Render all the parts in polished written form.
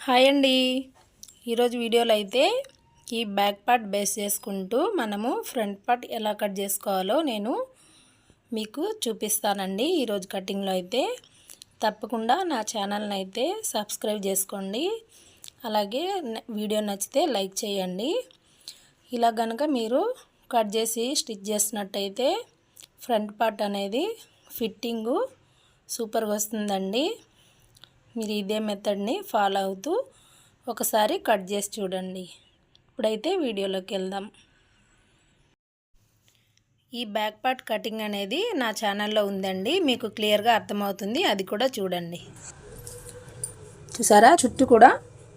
Hi అండి. ఈరోజు వీడియోలో అయితే ఈ బ్యాక్ పార్ట్ బేస్ చేసుకుంటూ మనము ఫ్రంట్ పార్ట్ ఎలా కట్ చేసుకోవాలో నేను మీకు చూపిస్తానండి. ఈరోజు కటింగ్లో అయితే తప్పకుండా నా ఛానల్ని అయితే సబ్స్క్రైబ్ చేసుకోండి. అలాగే వీడియో నచ్చితే లైక్ చేయండి. ఇలా కనుక మీరు కట్ చేసి స్టిచ్ చేసినట్టయితే ఫ్రంట్ పార్ట్ అనేది ఫిట్టింగు సూపర్గా వస్తుందండి. మీరు ఇదే మెథడ్ని ఫాలో అవుతూ ఒకసారి కట్ చేసి చూడండి. ఇప్పుడైతే వీడియోలోకి వెళ్దాం. ఈ బ్యాక్ పార్ట్ కటింగ్ అనేది నా ఛానల్లో ఉందండి, మీకు క్లియర్గా అర్థమవుతుంది, అది కూడా చూడండి. చూసారా, చుట్టూ కూడా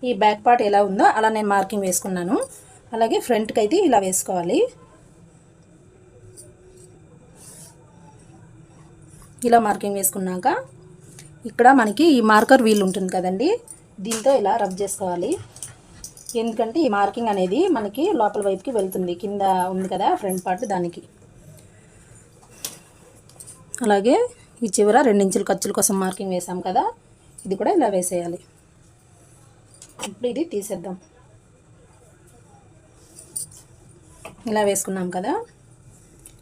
ఈ బ్యాక్ పార్ట్ ఎలా ఉందో అలా నేను మార్కింగ్ వేసుకున్నాను. అలాగే ఫ్రంట్కి అయితే ఇలా వేసుకోవాలి. ఇలా మార్కింగ్ వేసుకున్నాక ఇక్కడ మనకి ఈ మార్కర్ వీల్ ఉంటుంది కదండి, దీంతో ఇలా రబ్ చేసుకోవాలి. ఎందుకంటే ఈ మార్కింగ్ అనేది మనకి లోపల వైపుకి వెళ్తుంది, కింద ఉంది కదా ఫ్రంట్ పార్ట్ దానికి. అలాగే ఈ చివర 2 ఇంచుల ఖర్చుల కోసం మార్కింగ్ వేసాం కదా, ఇది కూడా ఇలా వేసేయాలి. ఇప్పుడు ఇది తీసేద్దాం. ఇలా వేసుకున్నాం కదా.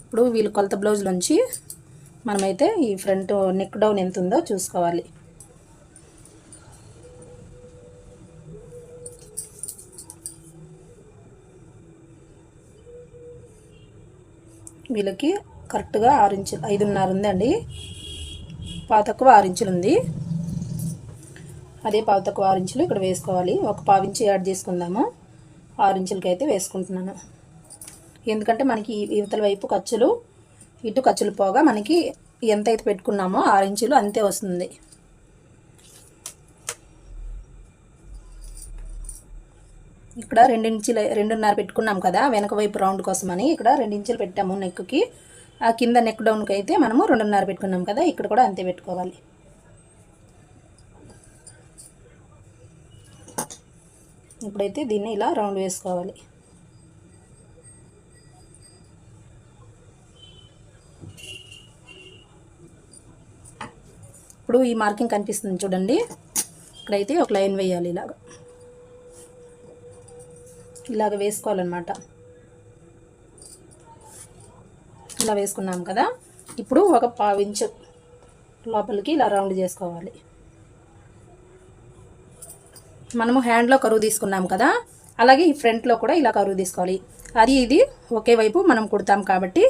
ఇప్పుడు వీళ్ళు కొలత బ్లౌజ్లోంచి మనమైతే ఈ ఫ్రంట్ నెక్ డౌన్ ఎంత ఉందో చూసుకోవాలి. వీళ్ళకి కరెక్ట్గా 6 ఇంచులు 5.5 ఉందండి. పావు తక్కువ 6 ఇంచులు ఉంది. అదే పావు తక్కువ 6 ఇంచులు ఇక్కడ వేసుకోవాలి. ఒక పావు ఇంచు యాడ్ చేసుకుందాము. 6 ఇంచులకి అయితే వేసుకుంటున్నాను. ఎందుకంటే మనకి ఇవతల వైపు ఖర్చులు ఇటు ఖర్చులు పోగా మనకి ఎంత అయితే పెట్టుకున్నామో 6 ఇంచులు అంతే వస్తుంది. ఇక్కడ 2.5 పెట్టుకున్నాం కదా వెనక వైపు రౌండ్ కోసమని. ఇక్కడ 2 ఇంచులు పెట్టాము నెక్కి. ఆ కింద నెక్ డౌన్కి అయితే మనము 2.5 పెట్టుకున్నాం కదా, ఇక్కడ కూడా అంతే పెట్టుకోవాలి. ఇప్పుడైతే దీన్ని ఇలా రౌండ్ వేసుకోవాలి. ఇప్పుడు ఈ మార్కింగ్ కనిపిస్తుంది చూడండి, ఇక్కడైతే ఒక లైన్ వేయాలి. ఇలాగ వేసుకోవాలన్నమాట. ఇలా వేసుకున్నాం కదా. ఇప్పుడు ఒక పావు ఇంచు లోపలికి ఇలా రౌండ్ చేసుకోవాలి. మనము హ్యాండ్లో కరువు తీసుకున్నాం కదా, అలాగే ఈ ఫ్రంట్లో కూడా ఇలా కరువు తీసుకోవాలి. అది ఇది ఒకే వైపు మనం కుడతాం కాబట్టి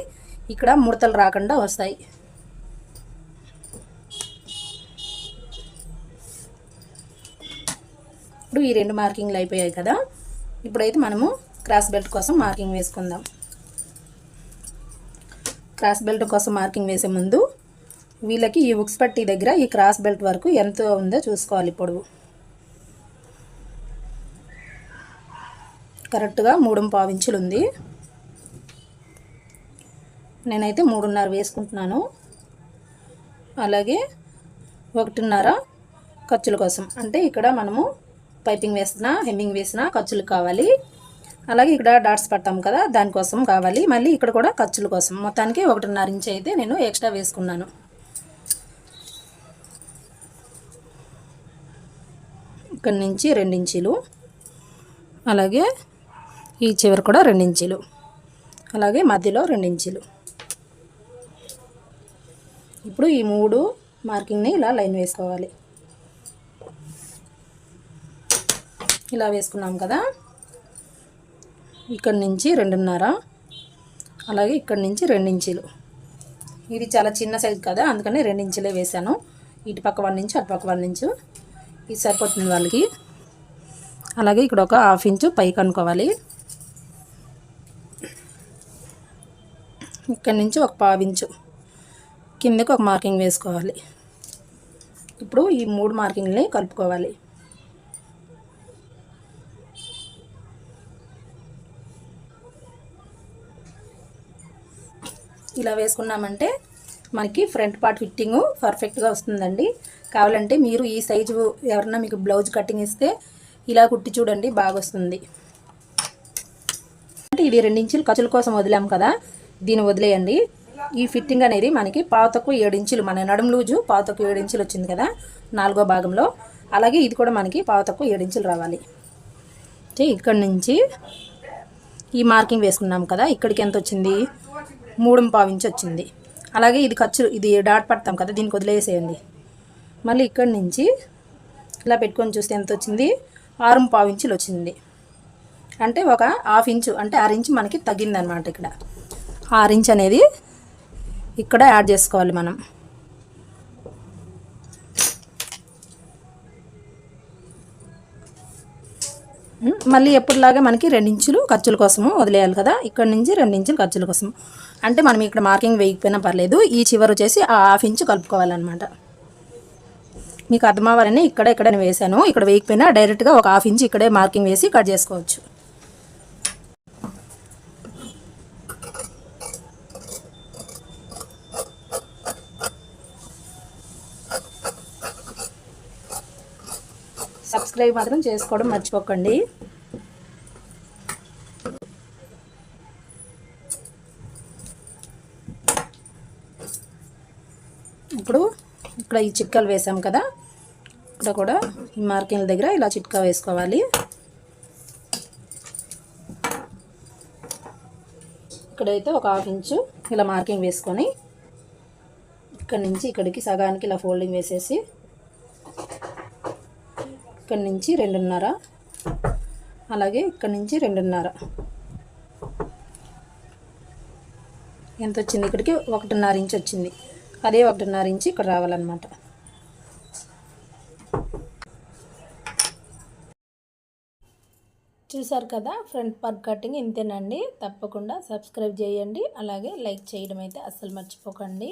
ఇక్కడ ముడతలు రాకుండా వస్తాయి. ఇప్పుడు ఈ 2 మార్కింగ్లు అయిపోయాయి కదా. ఇప్పుడైతే మనము క్రాస్ బెల్ట్ కోసం మార్కింగ్ వేసుకుందాం. క్రాస్ బెల్ట్ కోసం మార్కింగ్ వేసే ముందు వీళ్ళకి ఈ ఉక్స్ పట్టీ దగ్గర ఈ క్రాస్ బెల్ట్ వరకు ఎంత ఉందో చూసుకోవాలి. పొడవు కరెక్ట్గా 3.25 ఇంచులు ఉంది. నేనైతే 3.5 వేసుకుంటున్నాను. అలాగే 1.5 ఖర్చుల కోసం, అంటే ఇక్కడ మనము పైపింగ్ వేసినా హెమ్మింగ్ వేసినా ఖర్చులు కావాలి. అలాగే ఇక్కడ డాట్స్ పట్టాం కదా, దానికోసం కావాలి. మళ్ళీ ఇక్కడ కూడా ఖర్చుల కోసం మొత్తానికి 1.5 ఇంచు అయితే నేను ఎక్స్ట్రా వేసుకున్నాను. ఇక్కడ నుంచి 2 ఇంచులు, అలాగే ఈ చివరి కూడా 2 ఇంచులు, అలాగే మధ్యలో 2 ఇంచులు. ఇప్పుడు ఈ 3 మార్కింగ్ని ఇలా లైన్ వేసుకోవాలి. ఇలా వేసుకున్నాం కదా. ఇక్కడ నుంచి 2.5, అలాగే ఇక్కడ నుంచి 2 ఇంచులు. ఇది చాలా చిన్న సైజు కదా, అందుకని 2 ఇంచులే వేసాను. ఇటు పక్క 1 ఇంచు, అటు పక్క 1 ఇంచు, ఇది సరిపోతుంది వాళ్ళకి. అలాగే ఇక్కడ ఒక 1/2 ఇంచు పైకి అనుకోవాలి. ఇక్కడ నుంచి ఒక పావు ఇంచు కిందకి ఒక మార్కింగ్ వేసుకోవాలి. ఇప్పుడు ఈ 3 మార్కింగ్ని కలుపుకోవాలి. ఇలా వేసుకున్నామంటే మనకి ఫ్రంట్ పార్ట్ ఫిట్టింగు పర్ఫెక్ట్గా వస్తుందండి. కావాలంటే మీరు ఈ సైజు ఎవరన్నా మీకు బ్లౌజ్ కటింగ్ ఇస్తే ఇలా కుట్టి చూడండి, బాగా వస్తుంది. అంటే ఇది 2 ఇంచులు ఖర్చుల కోసం వదిలాం కదా, దీన్ని వదిలేయండి. ఈ ఫిట్టింగ్ అనేది మనకి పావు తక్కువ 7 ఇంచులు, మన నడుము లూజు పావు తక్కువ 7 ఇంచులు వచ్చింది కదా 4వ భాగంలో. అలాగే ఇది కూడా మనకి పావు తక్కువ 7 ఇంచులు రావాలి. ఇక్కడ నుంచి ఈ మార్కింగ్ వేసుకున్నాం కదా, ఇక్కడికి ఎంత వచ్చింది, 3.25 ఇంచు వచ్చింది. అలాగే ఇది ఖర్చు, ఇది డాట్ పడతాం కదా, దీనికి వదిలేసేయండి. మళ్ళీ ఇక్కడి నుంచి ఇలా పెట్టుకొని చూస్తే ఎంత వచ్చింది, 6.25 ఇంచులు వచ్చింది. అంటే ఒక 1/2 ఇంచు, అంటే 6 ఇంచు మనకి తగ్గిందనమాట. ఇక్కడ 6 ఇంచు అనేది ఇక్కడ యాడ్ చేసుకోవాలి మనం. మళ్ళీ ఎప్పుడులాగా మనకి 2 ఇంచులు ఖర్చుల కోసము వదిలేయాలి కదా, ఇక్కడ నుంచి 2 ఇంచులు ఖర్చుల కోసం. అంటే మనం ఇక్కడ మార్కింగ్ వేయకపోయినా పర్లేదు, ఈ చివరి వచ్చేసి ఆ 1/2 ఇంచు కలుపుకోవాలన్నమాట. మీకు అర్థమవ్వాలని ఇక్కడ వేసాను. ఇక్కడ వేయకపోయినా డైరెక్ట్గా ఒక 1/2 ఇంచు ఇక్కడే మార్కింగ్ వేసి కట్ చేసుకోవచ్చు. సబ్స్క్రైబ్ మాత్రం చేసుకోవడం మర్చిపోకండి. ఇప్పుడు ఇక్కడ ఈ చిట్కాలు వేసాం కదా, ఇక్కడ కూడా ఈ మార్కింగ్ దగ్గర ఇలా చిట్కా వేసుకోవాలి. ఇక్కడైతే ఒక 1/2 ఇంచు ఇలా మార్కింగ్ వేసుకొని ఇక్కడ నుంచి ఇక్కడికి సగానికి ఇలా ఫోల్డింగ్ వేసేసి ఇక్కడ నుంచి 2.5, అలాగే ఇక్కడ నుంచి 2.5 ఎంత వచ్చింది, ఇక్కడికి 1.5 ఇంచు వచ్చింది. అదే 1.5 ఇంచు ఇక్కడ రావాలన్నమాట. చూసారు కదా, ఫ్రంట్ పార్ట్ కటింగ్ ఇంతేనండి. తప్పకుండా సబ్స్క్రైబ్ చేయండి, అలాగే లైక్ చేయడం అయితే అస్సలు మర్చిపోకండి.